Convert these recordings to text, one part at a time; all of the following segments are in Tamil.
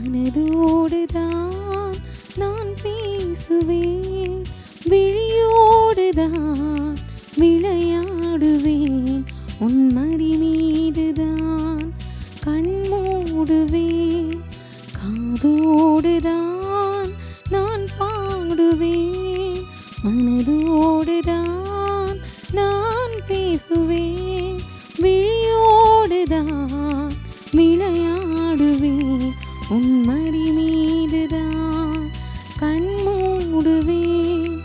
மனதோடுதான் நான் பேசுவேன், விழியோடுதான் விளையாடுவேன், உன் மடி மீதுதான் கண் மூடுவேன், காதோடுதான் நான் பாடுவேன், மனதோடுதான் நான் பேசுவேன், விழியோடுதான் விளையாடுவேன், உன் மடி மீதுதான் கண் மூடுவேன்,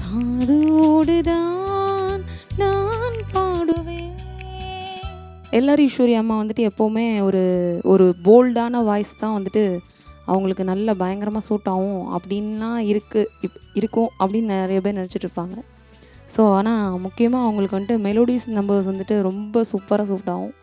காதோடுதான் நான் பாடுவேன். எல்லாரும் ஈஸ்வரி அம்மா வந்துட்டு எப்போவுமே ஒரு போல்டான வாய்ஸ் தான் வந்துட்டு அவங்களுக்கு நல்ல பயங்கரமாக சூட் ஆகும் அப்படின்லாம் இருக்கும் அப்படின்னு நிறைய பேர் நினச்சிட்டு இருப்பாங்க. ஸோ ஆனால் முக்கியமாக அவங்களுக்கு வந்துட்டு மெலோடிஸ் நம்பர்ஸ் வந்துட்டு ரொம்ப சூப்பராக சூட் ஆகும்.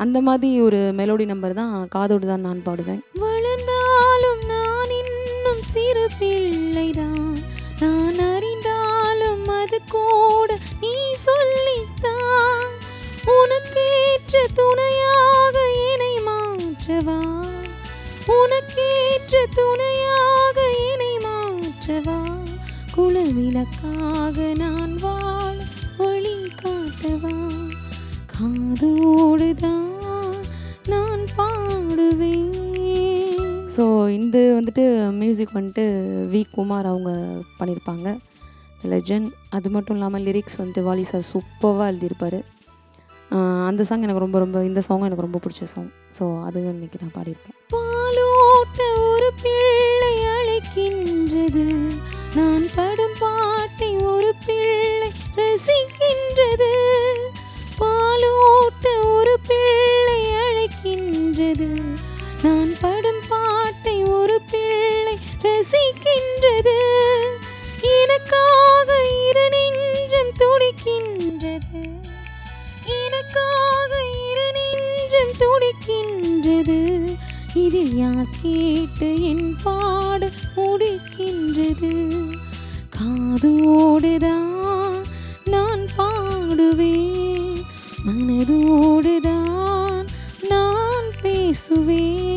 அந்த மாதிரி ஒரு மெலோடி நம்பர் தான் காதோடு தான் நான் பாடுவேன். வளர்ந்தாலும் நான் இன்னும் சிறு பிள்ளைதான், நான் அறிந்தாலும் அது கூட நீ சொல்லித்தான், உனக்கேற்ற துணையாக என்னை மாற்றவா, உனக்கேற்ற துணையாக என்னை மாற்றவா, குலவிளக்காக நான் வாழ வழி காட்டவா, காதோடுதான் நான் பாடுவேன். ஸோ இந்த வந்துட்டு மியூசிக் வந்துட்டு வி குமார் அவங்க பண்ணியிருப்பாங்க, லெஜண்ட். அது மட்டும் இல்லாமல் லிரிக்ஸ் வந்துட்டு வாலி சார் சூப்பராக எழுதியிருப்பார். அந்த சாங் எனக்கு ரொம்ப இந்த சாங் எனக்கு ரொம்ப பிடிச்ச சாங். ஸோ அது இன்னைக்கு நான் பாடியிருக்கேன். பாலோட்ட ஒரு பிள்ளை அழைக்கின்றது, நான் படும் பாட்டை ஒரு பிள்ளை ரசிக்கின்றது, பாலோட்ட ஒரு பிள்ளை அழைக்கின்றது, நான் படும் பாட்டை ஒரு பிள்ளை ரசிக்கின்றது, எனக்காக இரு நெஞ்சம் துடிக்கின்றது, எனக்காக இரு நெஞ்சம் துடிக்கின்றது, இதில் யார் கேட்டு என் பாட முடிக்கின்றது, காதோடுதான் நான் பாடுவேன், மனதோடுதான் நான் பேசுவேன்,